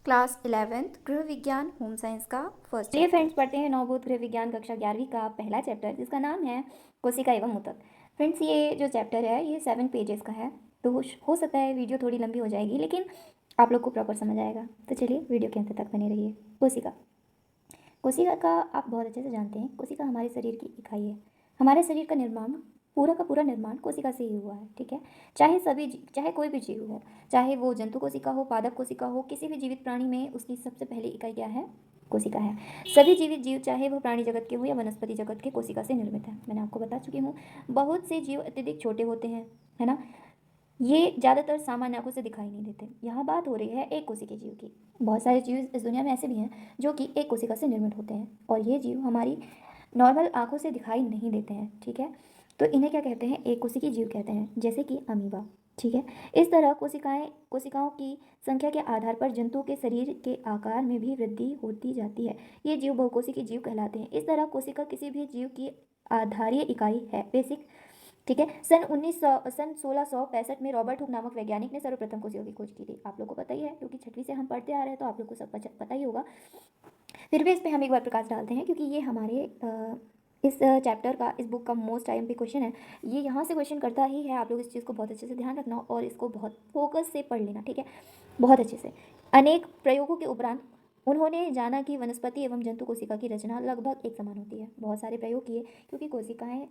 Class 11th गृह विज्ञान home science का फर्स्ट चलिए चैप्टर। फ्रेंड्स, पढ़ते हैं नवबोध गृह विज्ञान कक्षा 11वीं का पहला चैप्टर, जिसका नाम है कोशिका एवं ऊतक। फ्रेंड्स, ये जो चैप्टर है ये 7 पेजेस का है, तो हो सकता है वीडियो थोड़ी लंबी हो जाएगी, लेकिन आप लोग को प्रॉपर समझ आएगा। तो चलिए वीडियो के अंत तक बने रहिए। कोशिका कोशिका का आप बहुत अच्छे से जानते हैं। कोशिका हमारे शरीर की इकाई है। हमारे शरीर का निर्माण, पूरा का पूरा निर्माण कोशिका से ही हुआ है। ठीक है, चाहे कोई भी जीव हो, चाहे वो जंतु कोशिका हो, पादप कोशिका हो, किसी भी जीवित प्राणी में उसकी सबसे पहली इकाई क्या है? कोशिका है। सभी जीवित जीव, चाहे वो प्राणी जगत के हो या वनस्पति जगत के, कोशिका से निर्मित है। मैंने आपको बता चुकी हूँ। बहुत से जीव अत्यधिक छोटे होते हैं, है ना। ये ज़्यादातर सामान्य आंखों से दिखाई नहीं देते। यहाँ बात हो रही है एक कोशिकीय जीव की। बहुत सारे जीव इस दुनिया में ऐसे भी हैं जो कि एक कोशिका से निर्मित होते हैं, और ये जीव हमारी नॉर्मल आंखों से दिखाई नहीं देते हैं। ठीक है, तो इन्हें क्या कहते हैं? एक कोशिकीय जीव कहते हैं, जैसे कि अमीबा। ठीक है, इस तरह कोशिकाओं की संख्या के आधार पर जंतुओं के शरीर के आकार में भी वृद्धि होती जाती है। ये जीव बहुकोशिकीय जीव कहलाते हैं। इस तरह कोशिका किसी भी जीव की आधारीय इकाई है, बेसिक। ठीक है, सन 1665 में रॉबर्ट हुक नामक वैज्ञानिक ने सर्वप्रथम कोशिका की खोज की थी। आप लोग को पता ही है, क्योंकि छठवीं से हम पढ़ते आ रहे हैं, तो आप लोग को सब पता ही होगा। फिर भी इस पे हम एक बार प्रकाश डालते हैं, क्योंकि ये हमारे इस चैप्टर का, इस बुक का मोस्ट टाइम पे क्वेश्चन है। ये यहाँ से क्वेश्चन करता ही है। आप लोग इस चीज़ को बहुत अच्छे से ध्यान रखना और इसको बहुत फोकस से पढ़ लेना। ठीक है, बहुत अच्छे से। अनेक प्रयोगों के उपरांत उन्होंने जाना कि वनस्पति एवं जंतु कोशिका की रचना लगभग एक समान होती है। बहुत सारे प्रयोग किए, क्योंकि कोशिकाएं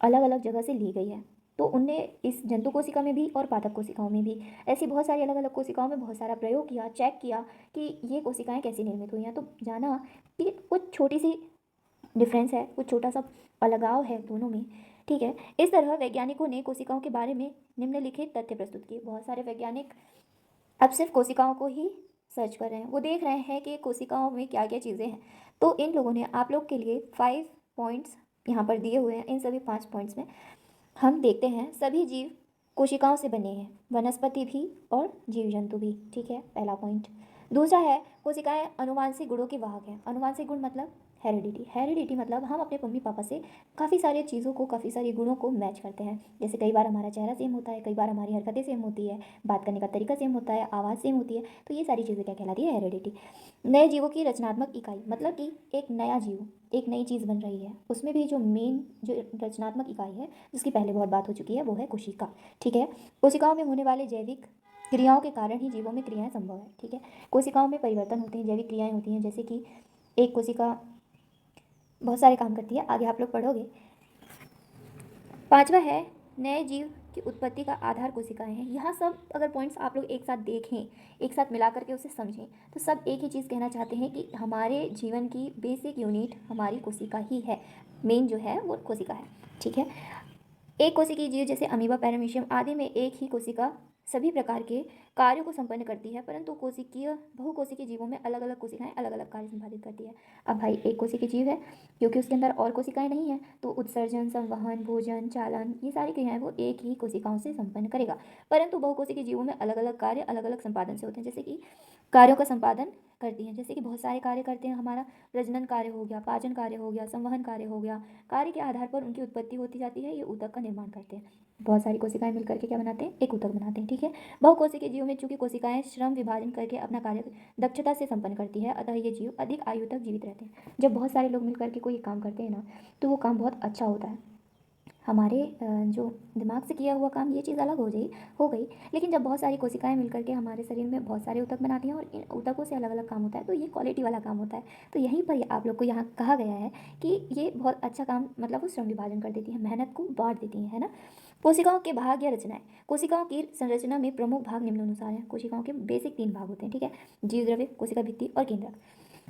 अलग अलग जगह से ली गई है, तो उनने इस जंतु कोशिका में भी और पादप कोशिकाओं में भी ऐसी बहुत सारी अलग अलग कोशिकाओं में बहुत सारा प्रयोग किया, चेक किया कि ये कोशिकाएं कैसे निर्मित हुई हैं। तो जाना कि कुछ छोटी सी डिफरेंस है, कुछ छोटा सा अलगाव है दोनों में। ठीक है, इस तरह वैज्ञानिकों ने कोशिकाओं के बारे में निम्नलिखित तथ्य प्रस्तुत किए। बहुत सारे वैज्ञानिक अब सिर्फ कोशिकाओं को ही सर्च कर रहे हैं, वो देख रहे हैं कि कोशिकाओं में क्या क्या चीज़ें हैं। तो इन लोगों ने आप लोग के लिए 5 पॉइंट्स यहाँ पर दिए हुए हैं। इन सभी 5 पॉइंट्स में हम देखते हैं, सभी जीव कोशिकाओं से बने हैं, वनस्पति भी और जीव जंतु भी। ठीक है, पहला पॉइंट। दूसरा है, कोशिकाएं अनुवांशिक गुणों के वाहक हैं। अनुवांशिक गुण मतलब हेरिडिटी। हेरिडिटी मतलब हम अपने मम्मी पापा से काफ़ी सारी चीज़ों को, काफ़ी सारी गुणों को मैच करते हैं। जैसे कई बार हमारा चेहरा सेम होता है, कई बार हमारी हरकतें सेम होती है, बात करने का तरीका सेम होता है, आवाज़ सेम होती है। तो ये सारी चीज़ें क्या कहलाती है? हेरिडिटी। नए जीवों की रचनात्मक इकाई मतलब कि एक नया जीव, एक नई चीज़ बन रही है, उसमें भी जो मेन जो रचनात्मक इकाई है, जिसकी पहले बहुत बात हो चुकी है, वो है कोशिका। ठीक है, कोशिकाओं में होने वाले जैविक क्रियाओं के कारण ही जीवों में क्रियाएं संभव है। ठीक है, कोशिकाओं में परिवर्तन होते हैं, जैविक क्रियाएं होती हैं। जैसे कि एक कोशिका बहुत सारे काम करती है, आगे आप लोग पढ़ोगे। पांचवा है, नए जीव की उत्पत्ति का आधार कोशिकाएं हैं। यहाँ सब अगर पॉइंट्स आप लोग एक साथ देखें, एक साथ मिला करके उसे समझें, तो सब एक ही चीज़ कहना चाहते हैं कि हमारे जीवन की बेसिक यूनिट हमारी कोशिका ही है। मेन जो है वो कोशिका है। ठीक है, एक कोशिकीय जीव जैसे अमीबा, पैरामीशियम आदि में एक ही कोशिका सभी प्रकार के कार्यों को संपन्न करती है, परंतु बहुकोशिकीय जीवों में अलग अलग कोशिकाएं अलग अलग कार्य संपादित करती है। अब भाई, एक कोशिकीय जीव है, क्योंकि उसके अंदर और कोशिकाएं नहीं है, तो उत्सर्जन, संवहन, भोजन, चालन, ये सारी क्रियाएं वो एक ही कोशिकाओं से संपन्न करेगा। परंतु बहुकोशिकीय जीवों में अलग अलग कार्य अलग अलग संपादन से होते हैं। जैसे कि कार्यों का संपादन करती हैं, जैसे कि बहुत सारे कार्य करते हैं। हमारा प्रजनन कार्य हो गया, पाचन कार्य हो गया, संवहन कार्य हो गया। कार्य के आधार पर उनकी उत्पत्ति होती जाती है, ये ऊतक का निर्माण करते हैं। बहुत सारी कोशिकाएं मिलकर के क्या बनाते हैं? एक ऊतक बनाते हैं। ठीक है, बहुकोशिकीय जीवों में चूंकि कोशिकाएं श्रम विभाजन करके अपना कार्य दक्षता से संपन्न करती है, अतः ये जीव अधिक आयु तक जीवित रहते हैं। जब बहुत सारे लोग मिलकर के कोई काम करते हैं ना, तो वो काम बहुत अच्छा होता है। हमारे जो दिमाग से किया हुआ काम, ये चीज़ अलग हो गई, लेकिन जब बहुत सारी कोशिकाएं मिलकर के हमारे शरीर में बहुत सारे ऊतक बनाती हैं और इन ऊतकों से अलग अलग काम होता है, तो ये क्वालिटी वाला काम होता है। तो यहीं पर आप लोग को यहाँ कहा गया है कि ये बहुत अच्छा काम, मतलब वो श्रम विभाजन कर देती है, मेहनत को बांट देती है ना। कोशिकाओं के भाग या रचनाएं। कोशिकाओं की संरचना में प्रमुख भाग निम्नानुसार हैं। कोशिकाओं के बेसिक 3 भाग होते हैं। ठीक है, जीव द्रव्य, कोशिका भित्ति और केंद्रक।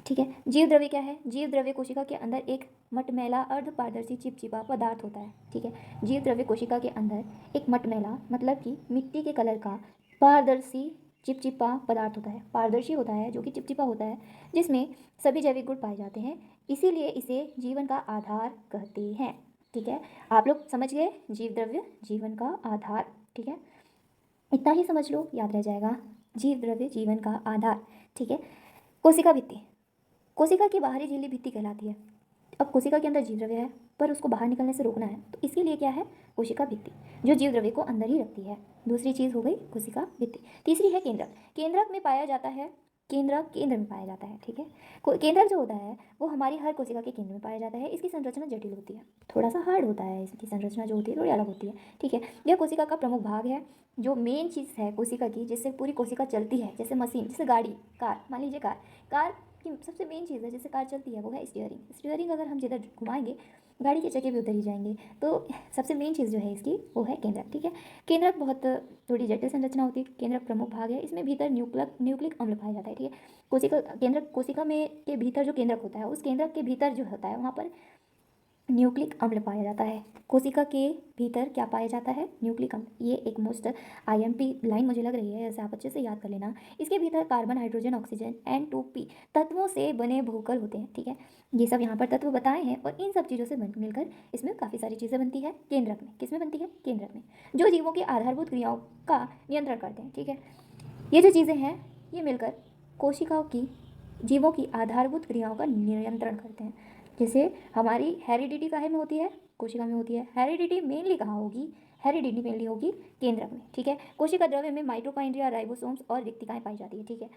ठीक है, जीव द्रव्य क्या है? जीव द्रव्य कोशिका के अंदर एक मटमैला अर्ध पारदर्शी चिपचिपा पदार्थ होता है। ठीक है, जीव द्रव्य कोशिका के अंदर एक मटमैला मतलब कि मिट्टी के कलर का पारदर्शी चिपचिपा पदार्थ होता है। पारदर्शी होता है, जो कि चिपचिपा होता है, जिसमें सभी जैविक गुण पाए जाते हैं। इसीलिए इसे जीवन का आधार कहते हैं। ठीक है, आप लोग समझ गए? जीव द्रव्य जीवन का आधार। ठीक है, इतना ही समझ लो, याद रह जाएगा। जीव द्रव्य जीवन का आधार। ठीक है, कोशिका भित्ति कोशिका की बाहरी झिल्ली भित्ति कहलाती है। अब कोशिका के अंदर जीव द्रव्य है, पर उसको बाहर निकलने से रोकना है, तो इसके लिए क्या है? कोशिका भित्ति, जो जीव द्रव्य को अंदर ही रखती है। दूसरी चीज़ हो गई कोशिका भित्ति। तीसरी है केंद्रक। केंद्रक में पाया जाता है केंद्रक केंद्र में पाया जाता है। ठीक है, केंद्रक जो होता है वो हमारी हर कोशिका के केंद्र में पाया जाता है। इसकी संरचना जटिल होती है, थोड़ा सा हार्ड होता है, इसकी संरचना जो होती है थोड़ी अलग होती है। ठीक है, यह कोशिका का प्रमुख भाग है, जो मेन चीज़ है कोशिका की, जिससे पूरी कोशिका चलती है। जैसे मशीन, जैसे गाड़ी, कार, मान लीजिए कार, कार की सबसे मेन चीज़ है जिससे कार चलती है वो है स्टीयरिंग। स्टीयरिंग अगर हम जिधर घुमाएंगे गाड़ी के चक्के भी उधर ही जाएंगे। तो सबसे मेन चीज़ जो है इसकी वो है केंद्रक। ठीक है, केंद्रक बहुत थोड़ी जटिल संरचना होती है। केंद्रक प्रमुख भाग है, इसमें भीतर न्यूक्लिक अम्ल पाया जाता है। ठीक है, कोशिका में के भीतर जो केंद्रक होता है, उस केंद्रक के भीतर जो होता है वहाँ पर न्यूक्लिक अम्ल पाया जाता है। कोशिका के भीतर क्या पाया जाता है? न्यूक्लिक अम्ल। ये एक मोस्ट आईएमपी लाइन मुझे लग रही है, ऐसे आप अच्छे से याद कर लेना। इसके भीतर कार्बन, हाइड्रोजन, ऑक्सीजन, N2P तत्वों से बने बहुकल होते हैं। ठीक है, ये सब यहाँ पर तत्व बताए हैं और इन सब चीज़ों से मिलकर इसमें काफ़ी सारी चीज़ें बनती है केंद्रक में। किसमें बनती है? केंद्रक में, जो जीवों की आधारभूत क्रियाओं का नियंत्रण करते हैं। ठीक है, ये जो चीज़ें हैं ये मिलकर कोशिकाओं की, जीवों की आधारभूत क्रियाओं का नियंत्रण करते हैं। जैसे हमारी हेरिडिटी काहे में होती है? कोशिका में होती है। हेरिडिटी मेनली कहाँ होगी? हेरिडिटी मेनली होगी केंद्रक में। ठीक है, कोशिका द्रव्य में माइटोकॉन्ड्रिया, राइबोसोम्स और रिक्तिकाएं पाई जाती है। ठीक है,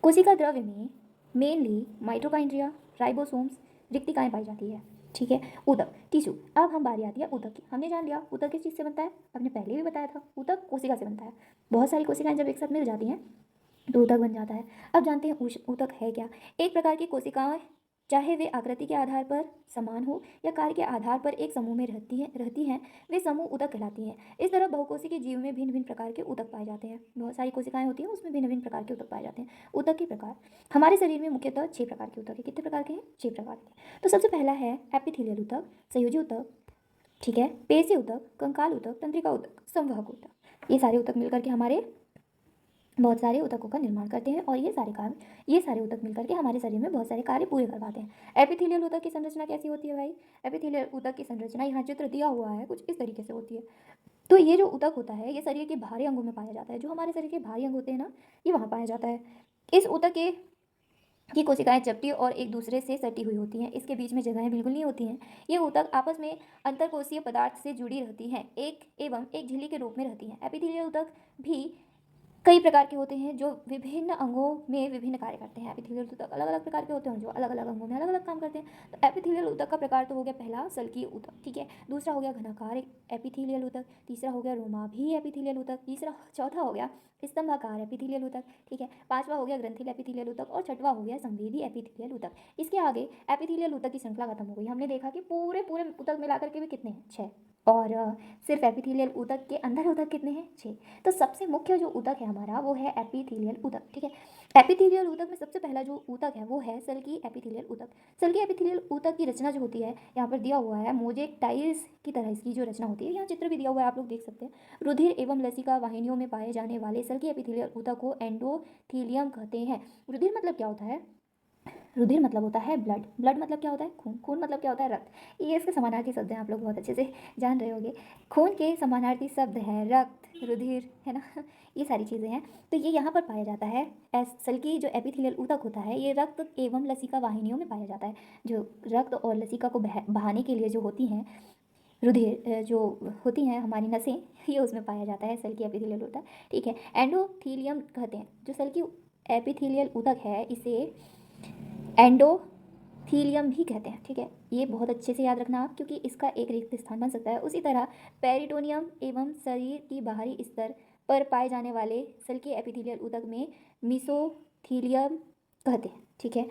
कोशिका द्रव्य में मेनली माइटोकॉन्ड्रिया, राइबोसोम्स, रिक्तिकाएं पाई जाती है। ठीक है, ऊतक, टिश्यू। अब हम बारी आती है ऊतक की। हमने जान लिया ऊतक किस चीज़ से बनता है, हमने पहले भी बताया था, ऊतक कोशिका से बनता है। बहुत सारी कोशिकाएं जब एक साथ मिल जाती हैं तो ऊतक बन जाता है। अब जानते हैं ऊतक है क्या। एक प्रकार की कोशिकाएं, चाहे वे आकृति के आधार पर समान हो या कार्य के आधार पर एक समूह में रहती हैं, वे समूह ऊतक कहलाती हैं। इस तरह बहुकोशिकीय जीव में भिन्न भिन्न प्रकार के ऊतक पाए जाते हैं। बहुत सारी कोशिकाएं होती हैं, उसमें भिन्न भिन्न प्रकार के ऊतक पाए जाते हैं। ऊतक के प्रकार, हमारे शरीर में मुख्यतः 6 प्रकार के ऊतक है। कितने प्रकार के हैं? 6 प्रकार के। तो सबसे पहला है एपिथेलियल ऊतक, संयोजी ऊतक, ठीक है, पेशी ऊतक, कंकाल ऊतक, तंत्रिका ऊतक, संवहक ऊतक। ये सारे ऊतक मिलकर के हमारे बहुत सारे ऊतकों का निर्माण करते हैं और ये सारे ऊतक मिलकर के हमारे शरीर में बहुत सारे कार्य पूरे करवाते हैं। एपिथेलियल ऊतक की संरचना कैसी होती है भाई? एपिथेलियल ऊतक की संरचना यहाँ चित्र दिया हुआ है, कुछ इस तरीके से होती है। तो ये जो ऊतक होता है ये शरीर के बाहरी अंगों में पाया जाता है। जो हमारे शरीर के बाहरी अंग होते हैं ना, ये वहाँ पाया जाता है। इस ऊतक की कोशिकाएं चपटी और एक दूसरे से सटी हुई होती हैं। इसके बीच में जगहें बिल्कुल नहीं होती हैं। ये ऊतक आपस में अंतरकोशीय पदार्थ से जुड़ी रहती हैं, एक झिल्ली के रूप में रहती हैं। एपिथेलियल ऊतक भी कई प्रकार के होते हैं जो विभिन्न अंगों में विभिन्न कार्य करते हैं। एपिथेलियल ऊतक अलग अलग प्रकार के होते हैं जो अलग अलग अंगों में अलग अलग काम करते हैं। तो एपिथेलियल ऊतक का प्रकार तो हो गया पहला सल्कीय ऊतक, ठीक है, दूसरा हो गया घनाकार एपिथेलियल ऊतक, तीसरा हो गया रोमाभी एपिथेलियल ऊतक, चौथा हो गया स्तंभाकार एपिथेलियल ऊतक, ठीक है, पांचवा हो गया ग्रंथिल एपिथेलियल ऊतक और छठवा हो गया संवेदी एपिथेलियल ऊतक। इसके आगे एपिथेलियल ऊतक की श्रृंखला खत्म हो गई। हमने देखा कि पूरे ऊतक मिलाकर के भी कितने हैं? 6। और सिर्फ एपिथेलियल ऊतक के अंदर ऊतक कितने हैं? 6। तो सबसे मुख्य जो ऊतक है हमारा वो है एपिथेलियल ऊतक, ठीक है। एपिथेलियल ऊतक में सबसे पहला जो ऊतक है वो है सल्की एपिथेलियल ऊतक। सल्की एपिथेलियल ऊतक की रचना जो होती है यहाँ पर दिया हुआ है, मोजेक टाइल्स की तरह इसकी जो रचना होती है, यहाँ चित्र भी दिया हुआ है, आप लोग देख सकते हैं। रुधिर एवं लसिका वाहिनियों में पाए जाने वाले सल्की एपिथेलियल ऊतक को एंडोथीलियम कहते हैं। रुधिर मतलब क्या होता है? रुधिर मतलब होता है ब्लड, ब्लड मतलब क्या होता है? खून, खून मतलब क्या होता है? रक्त। ये इसके समानार्थी शब्द हैं, आप लोग बहुत अच्छे से जान रहे होंगे। खून के समानार्थी शब्द है रक्त, रुधिर, है ना ये सारी चीज़ें हैं। तो ये यहाँ पर पाया जाता है। सल्की जो एपिथेलियल ऊतक होता है ये रक्त एवं लसिका वाहिनियों में पाया जाता है। जो रक्त और लसिका को बहाने के लिए जो होती हैं रुधिर, जो होती हैं हमारी नसें, ये उसमें पाया जाता है सल्की एपिथेलियल ऊतक, ठीक है। एंडोथीलियम कहते हैं जो सल्की एपिथेलियल ऊतक है, इसे एंडोथीलियम भी कहते हैं, ठीक है। ये बहुत अच्छे से याद रखना आप, क्योंकि इसका एक रिक्त स्थान बन सकता है। उसी तरह पेरिटोनियम एवं शरीर की बाहरी स्तर पर पाए जाने वाले सल्की एपिथेलियल ऊतक में मिसोथीलियम कहते हैं, ठीक है,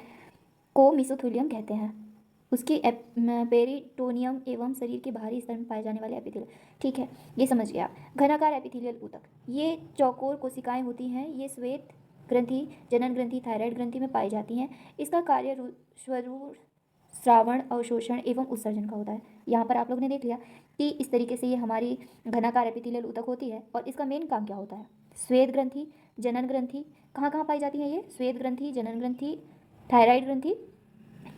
को मिसोथीलियम कहते हैं। उसकी पेरिटोनियम एवं शरीर के बाहरी स्तर में पाए जाने वाले एपिथेलियल, ठीक है, ये समझ गए आप। घनाकार एपिथेलियल ऊतक, ये चौकोर कोशिकाएं होती हैं। ये श्वेत ग्रंथि, जनन ग्रंथि, थायराइड ग्रंथि में पाई जाती हैं। इसका कार्य स्वरूप श्रावण, अवशोषण एवं उत्सर्जन का होता है। यहाँ पर आप लोग ने देख लिया कि इस तरीके से ये हमारी घनाकार एपिथेलियल ऊतक होती है और इसका मेन काम क्या होता है? श्वेत ग्रंथि, जनन ग्रंथि, कहाँ कहाँ पाई जाती है ये? श्वेत ग्रंथि, जनन ग्रंथि, थायराइड ग्रंथि,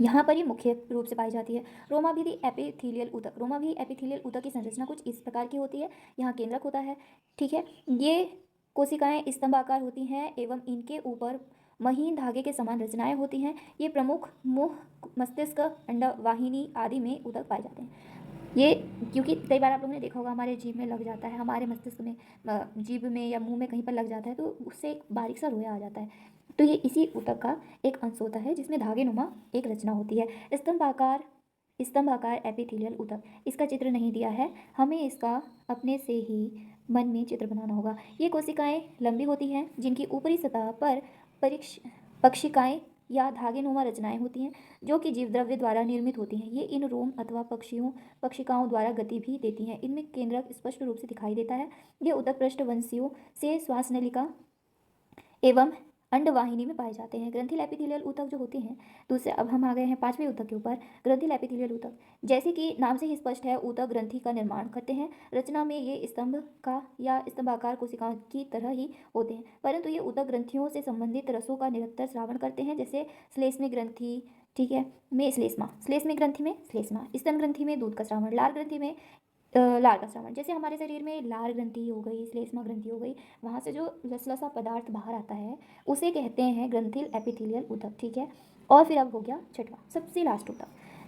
यहाँ पर ये मुख्य रूप से पाई जाती है। रोमाभिधि एपिथेलियल ऊतक, रोमाभिधि एपिथेलियल ऊतक की संरचना कुछ इस प्रकार की होती है। यहाँ केंद्रक होता है, ठीक है, ये कोशिकाएं स्तंभाकार होती हैं एवं इनके ऊपर महीन धागे के समान रचनाएं होती हैं। ये प्रमुख मुंह, मस्तिष्क, अंडवाहिनी आदि में ऊतक पाए जाते हैं। ये क्योंकि कई बार आप लोगों ने देखा होगा हमारे जीभ में लग जाता है, हमारे मस्तिष्क में, जीभ में या मुंह में कहीं पर लग जाता है तो उससे एक बारीक सा रोया आ जाता है। तो ये इसी ऊतक का एक अंश होता है जिसमें धागेनुमा एक रचना होती है। स्तंभाकार एपिथेलियल ऊतक, इसका चित्र नहीं दिया है, हमें इसका अपने से ही मन में चित्र बनाना होगा। ये कोशिकाएं लंबी होती हैं जिनकी ऊपरी सतह पर पक्षिकाएं या धागेनुमा रचनाएं होती हैं जो कि जीवद्रव्य द्वारा निर्मित होती हैं। ये इन रोम अथवा पक्षिकाओं द्वारा गति भी देती हैं। इनमें केंद्रक स्पष्ट रूप से दिखाई देता है। ये ऊतक पृष्ठवंशियों से श्वासनलिका एवं अंडवाहिनी में पाए जाते हैं। ग्रंथिल एपिथेलियल ऊतक जो होते हैं दूसरे, अब हम आ गए हैं 5वें ऊतक के ऊपर, ग्रंथिल एपिथेलियल ऊतक। जैसे कि नाम से ही स्पष्ट है, ऊतक ग्रंथि का निर्माण करते हैं। रचना में ये स्तंभ का या स्तंभाकार कोशिकाओं की तरह ही होते हैं, परंतु ये ऊतक ग्रंथियों से संबंधित रसों का निरंतर श्रावण करते हैं, जैसे श्लेष्म ग्रंथि, ठीक है, में श्लेष्म ग्रंथि में श्लेष्मा, स्तन ग्रंथि में दूध का श्रावण, लार ग्रंथि में लार का श्रावण। जैसे हमारे शरीर में लार ग्रंथि हो गई, श्लेष्मा ग्रंथि हो गई, वहाँ से जो लसलसा पदार्थ बाहर आता है उसे कहते हैं ग्रंथिल एपिथेलियल ऊतक, ठीक है। और फिर अब हो गया छठवां, सबसे लास्ट ऊतक,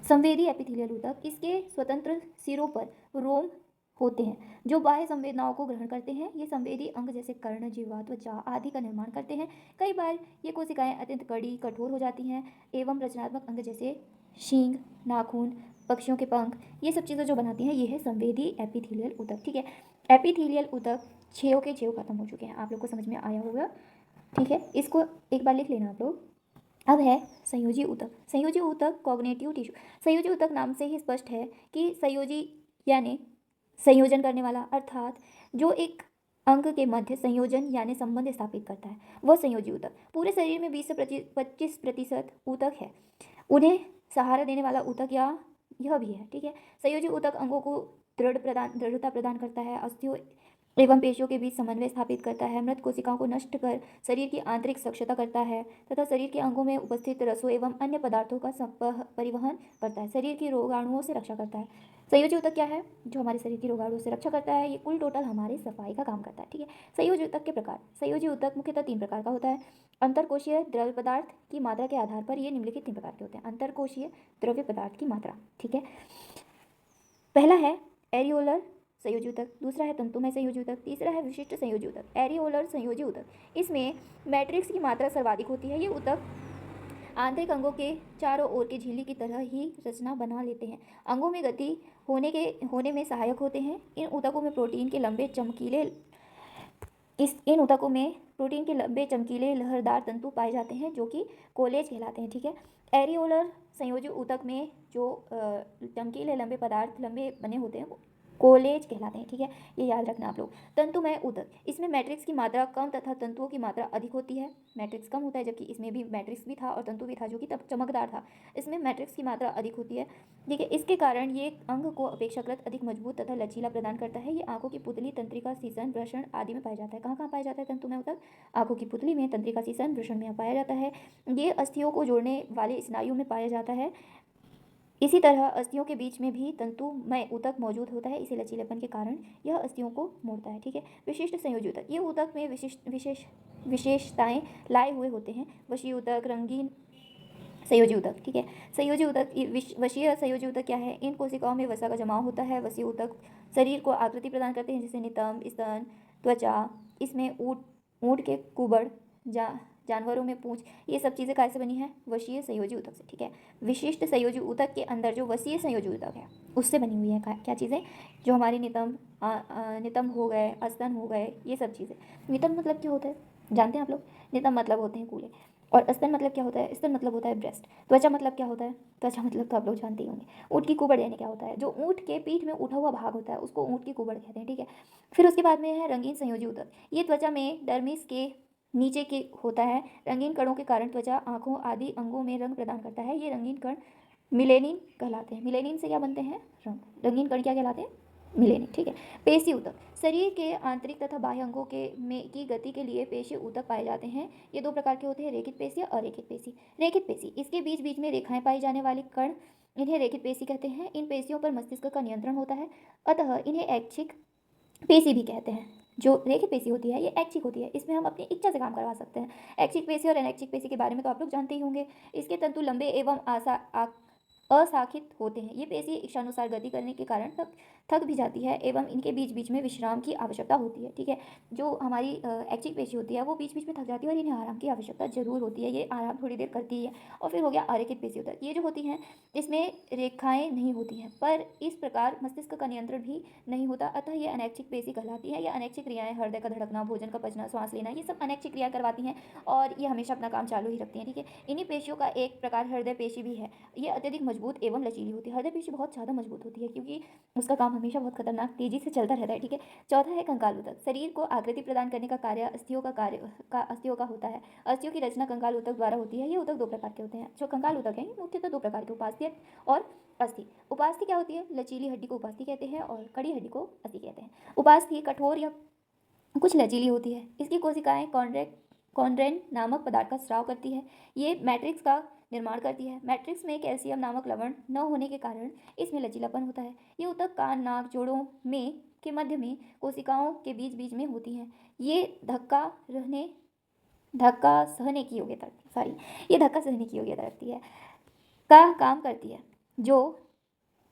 संवेदी एपिथेलियल ऊतक। इसके स्वतंत्र सिरों पर रोम होते हैं जो बाह्य संवेदनाओं को ग्रहण करते हैं। ये संवेदी अंग जैसे कर्ण, जिह्वा, त्वचा आदि का निर्माण करते हैं। कई बार ये कोशिकाएं अत्यंत कड़ी, कठोर हो जाती हैं एवं रचनात्मक अंग जैसे शींग, नाखून, पक्षियों के पंख, ये सब चीज़ें जो बनाती हैं ये है संवेदी एपिथेलियल ऊतक, ठीक है। एपिथेलियल ऊतक छेव के छेव खत्म हो चुके हैं, आप लोग को समझ में आया होगा, ठीक है। इसको एक बार लिख लेना आप लोग। अब है संयोजी ऊतक। संयोजी ऊतक कॉग्निटिव टिश्यू। संयोजी ऊतक नाम से ही स्पष्ट है कि संयोजी यानी संयोजन करने वाला, अर्थात जो एक अंग के मध्य संयोजन यानी संबंध स्थापित करता है, वह संयोजी ऊतक। पूरे शरीर में 20 से 25% ऊतक है। उन्हें सहारा देने वाला ऊतक या यह भी है, ठीक है। संयोजी ऊतक अंगों को दृढ़ता प्रदान करता है, अस्थियों एवं पेशियों के बीच समन्वय स्थापित करता है, मृत कोशिकाओं को नष्ट कर शरीर की आंतरिक क्षमता करता है तथा शरीर के अंगों में उपस्थित रसों एवं अन्य पदार्थों का परिवहन करता है, शरीर की रोगाणुओं से रक्षा करता है। संयोजी ऊतक क्या है? जो हमारे शरीर की रोगाणुओं से रक्षा करता है, ये कुल टोटल हमारे सफाई का काम करता है, ठीक है। संयोजी ऊतक के प्रकार। संयोजी ऊतक मुख्यतः 3 प्रकार का होता है। अंतरकोशीय द्रव्य पदार्थ की मात्रा के आधार पर ये निम्नलिखित 3 प्रकार के होते हैं। अंतरकोशीय द्रव्य पदार्थ की मात्रा, ठीक है। पहला है एरियोलर संयोजी ऊतक, दूसरा है तंतुमय संयोजी ऊतक, तीसरा है विशिष्ट संयोजी ऊतक। एरियोलर संयोजी ऊतक, इसमें मैट्रिक्स की मात्रा सर्वाधिक होती है। ये ऊतक आंतरिक अंगों के चारों ओर की झिल्ली की तरह ही रचना बना लेते हैं, अंगों में गति होने में सहायक होते हैं। इन ऊतकों में प्रोटीन के लंबे चमकीले लहरदार तंतु पाए जाते हैं जो कि कोलेज कहलाते हैं, ठीक है। एरियोलर संयोजी ऊतक में जो चमकीले लंबे बने होते हैं वो कोलेज कहलाते हैं, ठीक है, ये याद रखना आप लोग। तंतुमय ऊतक, इसमें मैट्रिक्स की मात्रा कम तथा तंतुओं की मात्रा अधिक होती है। मैट्रिक्स कम होता है जबकि इसमें भी मैट्रिक्स भी था और तंतु भी था जो कि तब चमकदार था। इसमें मैट्रिक्स की मात्रा अधिक होती है, ठीक है। इसके कारण ये अंग को अपेक्षाकृत अधिक मजबूत तथा लचीला प्रदान करता है। ये आंखों की पुतली, तंत्रिका, सीसन, वृषण आदि में पाया जाता है। कहाँ कहाँ पाया जाता है तंतुमय ऊतक? आंखों की पुतली में, तंत्रिका, सीसन, वृषण में पाया जाता है। ये अस्थियों को जोड़ने वाले स्नायु में पाया जाता है। इसी तरह अस्थियों के बीच में भी तंतुमय ऊतक मौजूद होता है, इसे लचीलेपन के कारण यह अस्थियों को मोड़ता है, ठीक है। विशिष्ट संयोजी ऊतक, ये ऊतक में विशेषताएं लाए हुए होते हैं। वशीय ऊतक, रंगीन संयोजी ऊतक, ठीक है। संयोजी ऊतक, वशीय संयोजी ऊतक क्या है? इन कोशिकाओं में वसा का जमाव होता है। वशीय ऊतक शरीर को आकृति प्रदान करते हैं, जैसे नितंब, स्तन, त्वचा। इसमें ऊँट के कुबड़, जानवरों में पूंछ, ये सब चीज़ें कैसे बनी है? वशीय संयोजी ऊतक से, ठीक है। विशिष्ट संयोजी ऊतक के अंदर जो वशीय संयोजी ऊतक है उससे बनी हुई है क्या चीज़ें? जो हमारे नितंब हो गए, स्तन हो गए, ये सब चीज़ें। नितंब मतलब क्या होता है जानते हैं आप लोग? नितंब मतलब होते हैं कूले। और स्तन मतलब क्या होता है? स्तन मतलब होता है ब्रेस्ट। त्वचा मतलब क्या होता है? त्वचा मतलब तो आप लोग जानते ही होंगे। ऊँट की कुबड़ यानी क्या होता है? जो ऊँट के पीठ में उठा हुआ भाग होता है उसको ऊँट की कुबड़ कहते हैं, ठीक है। फिर उसके बाद में है रंगीन संयोजी ऊतक। ये त्वचा में डर्मिस के नीचे के होता है। रंगीन कणों के कारण त्वचा, आँखों आदि अंगों में रंग प्रदान करता है। ये रंगीन कण मिलेनिन कहलाते हैं। मिलेनिन से क्या बनते हैं? रंग। रंगीन कण क्या कहलाते हैं? मिलेनिन, ठीक है। पेशी ऊतक, शरीर के आंतरिक तथा बाह्य अंगों की गति के लिए पेशी ऊतक पाए जाते हैं। ये 2 प्रकार के होते हैं, रेखित पेशी और अरेखित पेशी। रेखित पेशी, इसके बीच बीच में रेखाएं पाई जाने वाली कण, इन्हें रेखित पेशी कहते हैं। इन पेशियों पर मस्तिष्क का नियंत्रण होता है, अतः इन्हें ऐच्छिक पेशी भी कहते हैं। जो रेखित पेशी होती है ये ऐच्छिक होती है, इसमें हम अपनी इच्छा से काम करवा सकते हैं। ऐच्छिक पेशी और अनैच्छिक पेशी के बारे में तो आप लोग जानते ही होंगे। इसके तंतु लंबे एवं असाखित होते हैं। ये पेशी इच्छानुसार गति करने के कारण थक भी जाती है एवं इनके बीच बीच में विश्राम की आवश्यकता होती है। ठीक है, जो हमारी ऐच्छिक पेशी होती है वो बीच बीच में थक जाती है और इन्हें आराम की आवश्यकता जरूर होती है। ये आराम थोड़ी देर करती है। और फिर हो गया अरेखित पेशी होता है। ये जो होती हैं इसमें रेखाएं नहीं होती हैं, पर इस प्रकार मस्तिष्क का नियंत्रण भी नहीं होता, अतः ये अनैच्छिक पेशी कहलाती है। ये अनैच्छिक क्रियाएं हृदय का धड़कना, भोजन का पचना, श्वास लेना, ये सब अनैच्छिक क्रिया करवाती हैं और ये हमेशा अपना काम चालू ही रखती हैं। ठीक है, इन्हीं पेशियों का एक प्रकार हृदय पेशी भी है। ये अत्यधिक मजबूत एवं लचीली होती है। हृदय पेशी बहुत ज़्यादा मजबूत होती है क्योंकि उसका काम हमेशा बहुत खतरनाक तेजी से चलता रहता है। ठीक है, चौथा है कंकाल ऊतक। शरीर को आकृति प्रदान करने का कार्य अस्थियों का होता है। अस्थियों की रचना कंकाल ऊतक द्वारा होती है। ये ऊतक दो प्रकार के होते हैं। जो कंकाल ऊतक है मुख्यतः दो प्रकार के, उपास्थि और अस्थि। उपास्थि क्या होती है? लचीली हड्डी को उपास्थि कहते हैं और कड़ी हड्डी को अस्थि कहते हैं। उपास्थि कठोर या कुछ लचीली होती है। इसकी कोशिकाएं कॉन्ड्रेन नामक पदार्थ का स्राव करती है। ये मैट्रिक्स का निर्माण करती है। मैट्रिक्स में कैल्शियम नामक लवण न होने के कारण इसमें लचीलापन होता है। ये ऊतक कान, नाक, जोड़ों में के मध्य में कोशिकाओं के बीच बीच में होती हैं। ये धक्का सहने की योग्यता रखती है का काम करती है, जो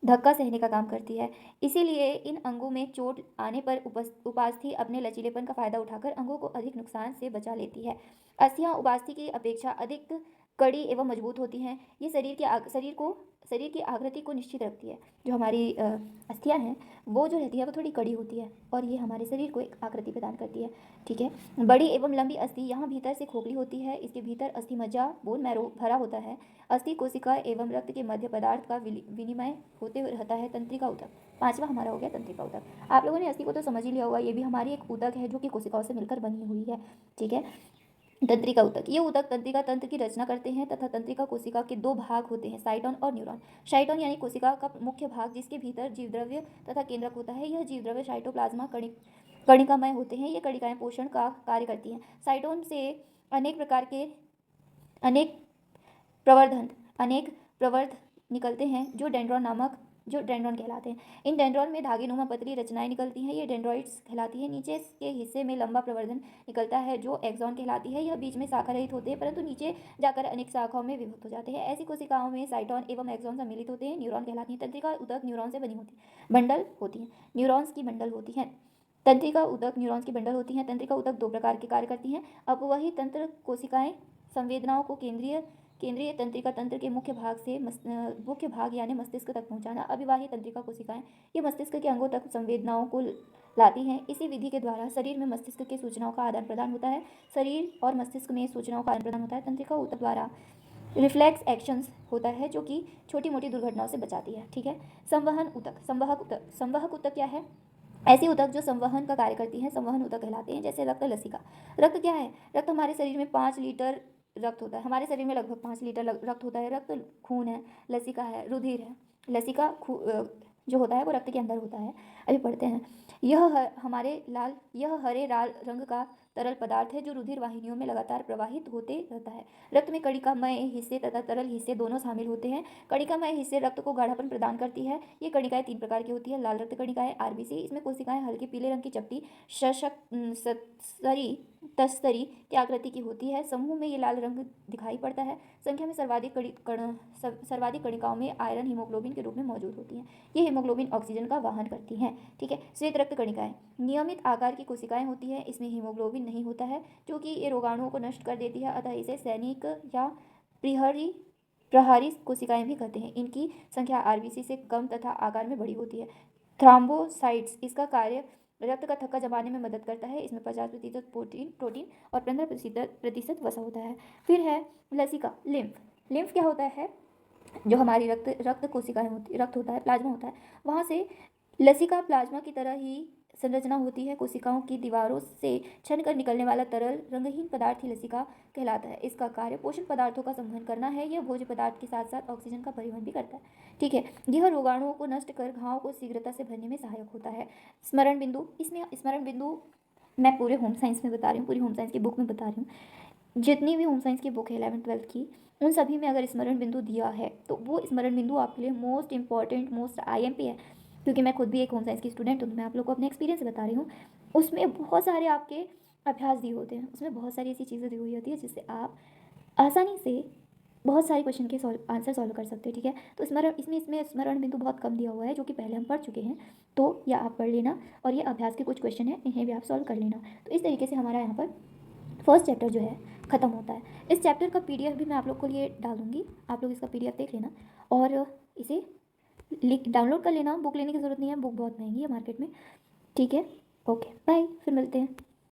धक्का सहने का काम करती है। इसीलिए इन अंगों में चोट आने पर उपास्थि अपने लचीलेपन का फायदा उठाकर अंगों को अधिक नुकसान से बचा लेती है। अस्थियां उपास्थि की अपेक्षा अधिक कड़ी एवं मजबूत होती हैं। ये शरीर की आकृति को निश्चित रखती है। जो हमारी अस्थियां हैं वो जो रहती है वो थोड़ी कड़ी होती है और ये हमारे शरीर को एक आकृति प्रदान करती है। ठीक है, बड़ी एवं लंबी अस्थि यहाँ भीतर से खोखली होती है। इसके भीतर अस्थि मज्जा, बोन मैरो भरा होता है। अस्थि कोशिका एवं रक्त के मध्य पदार्थ का विनिमय होते रहता है। तंत्रिका ऊतक, पांचवा हमारा हो गया तंत्रिका ऊतक। आप लोगों ने अस्थि को तो समझ ही लिया होगा, ये भी हमारी एक ऊतक है जो कि कोशिकाओं से मिलकर बनी हुई है। ठीक है, तंत्रिका ऊतक, ये ऊतक तंत्रिका तंत्र की रचना करते हैं तथा तंत्रिका कोशिका के दो भाग होते हैं, साइटोन और न्यूरॉन। साइटोन यानी कोशिका का मुख्य भाग जिसके भीतर जीवद्रव्य तथा केंद्रक होता है। यह जीवद्रव्य साइटोप्लाज्मा कणिकामय होते हैं। ये कणिकाएं पोषण का कार्य करती हैं। साइटोन से अनेक प्रवर्ध निकलते हैं जो डेंड्रॉन कहलाते हैं। इन डेंड्रॉन में धागेनुमा पतली रचनाएं निकलती हैं। ये डेंड्रॉइड्स कहलाती है। नीचे के हिस्से में लंबा प्रवर्धन निकलता है जो एक्सॉन कहलाती है। यह बीच में शाखा रहित होते हैं परंतु नीचे जाकर अनेक शाखाओं में विभक्त हो जाते हैं। ऐसी कोशिकाओं में साइटोन एवं एक्सॉन सम्मिलित होते हैं, न्यूरॉन कहलाती हैं। तंत्रिका ऊतक न्यूरॉन से बनी होती है, बंडल होती हैं, न्यूरॉन्स की बंडल होती हैं। तंत्रिका ऊतक न्यूरॉन्स की बंडल होती हैं। तंत्रिका ऊतक दो प्रकार के कार्य करती हैं। अपवही तंत्र कोशिकाएं संवेदनाओं को केंद्रीय तंत्रिका तंत्र के मुख्य भाग यानी मस्तिष्क तक पहुंचाना। अविवाही तंत्रिका कोशिकाएं ये मस्तिष्क के अंगों तक संवेदनाओं को लाती हैं। इसी विधि के द्वारा शरीर में मस्तिष्क के सूचनाओं का आदान प्रदान होता है। शरीर और मस्तिष्क में सूचनाओं का आदान प्रदान होता है। तंत्रिका ऊतक द्वारा रिफ्लेक्स एक्शंस होता है जो कि छोटी मोटी दुर्घटनाओं से बचाती है। ठीक है, संवहक ऊतक क्या है? ऐसी ऊतक जो संवहन का कार्य करती हैं संवहन ऊतक कहलाते हैं। जैसे रक्त, लसिका। रक्त क्या है? रक्त हमारे शरीर में 5 लीटर रक्त होता है। हमारे शरीर में लगभग 5 लीटर रक्त होता है। रक्त खून है, लसिका है, रुधिर है। लसिका जो होता है वो रक्त के अंदर होता है। अभी पढ़ते हैं। यह हरे लाल रंग का तरल पदार्थ है जो रुधिर वाहिनियों में लगातार प्रवाहित होते रहता है। रक्त में कणिकामय हिस्से तथा तरल हिस्से दोनों शामिल होते हैं। कणिकामय हिस्से रक्त को गाढ़ापन प्रदान करती है। ये कणिकाएं 3 प्रकार की होती है। लाल रक्त कणिकाएं आरबीसी, इसमें कोशिकाएं हल्के पीले रंग की चपटी तस्तरी की आकृति की होती है। समूह में ये लाल रंग दिखाई पड़ता है। संख्या में सर्वाधिक कणिकाओं में आयरन हीमोग्लोबिन के रूप में मौजूद होती हैं। ये हीमोग्लोबिन ऑक्सीजन का वहन करती हैं। ठीक है, श्वेत रक्त कणिकाएं नियमित आकार की कोशिकाएं होती हैं। इसमें हीमोग्लोबिन नहीं होता है क्योंकि ये रोगाणुओं को नष्ट कर देती है, अतः इसे सैनिक या प्रहारी कोशिकाएं भी कहते हैं। इनकी संख्या आरबीसी से कम तथा आकार में बड़ी होती है। थ्रोम्बोसाइट्स, इसका कार्य रक्त का थक्का जमाने में मदद करता है। इसमें 50% प्रोटीन और 15% वसा होता है। फिर है लसिका, लिम्फ क्या होता है? जो हमारी रक्त कोशिकाएं रक्त होता है, प्लाज्मा होता है, वहाँ से लसिका प्लाज्मा की तरह ही संरचना होती है। कोशिकाओं की दीवारों से छन कर निकलने वाला तरल रंगहीन पदार्थ ही लसिका कहलाता है। इसका कार्य पोषण पदार्थों का संवहन करना है। यह भोज्य पदार्थ के साथ साथ ऑक्सीजन का परिवहन भी करता है। ठीक है, यह रोगाणुओं को नष्ट कर घावों को शीघ्रता से भरने में सहायक होता है। स्मरण बिंदु, इसमें स्मरण बिंदु मैं पूरे होम साइंस में बता रही हूँ, पूरी होम साइंस की बुक में बता रही हूँ। जितनी भी होम साइंस की बुक है 11th-12th की, उन सभी में अगर स्मरण बिंदु दिया है तो वो स्मरण बिंदु आपके लिए मोस्ट इंपॉर्टेंट, मोस्ट IMP है। क्योंकि मैं खुद भी एक होम साइंस की स्टूडेंट हूँ तो मैं आप लोग को अपने एक्सपीरियंस बता रही हूँ। उसमें बहुत सारे आपके अभ्यास दिए होते हैं, उसमें बहुत सारी ऐसी चीज़ें दी हुई होती है जिससे आप आसानी से बहुत सारे क्वेश्चन के आंसर सॉल्व कर सकते हो, ठीक है। तो इसमें स्मरण बिंदु बहुत कम दिया हुआ है, जो कि पहले हम पढ़ चुके हैं, तो या आप पढ़ लेना, और ये अभ्यास के कुछ क्वेश्चन हैं, इन्हें भी आप सॉल्व कर लेना। तो इस तरीके से हमारा यहाँ पर फर्स्ट चैप्टर जो है ख़त्म होता है। इस चैप्टर का पीडीएफ भी मैं आप लोग को लिए डाल दूँगी, आप लोग इसका पीडीएफ देख लेना और इसे डाउनलोड कर लेना। बुक लेने की ज़रूरत नहीं है, बुक बहुत महंगी है मार्केट में, ठीक है। ओके बाय, फिर मिलते हैं।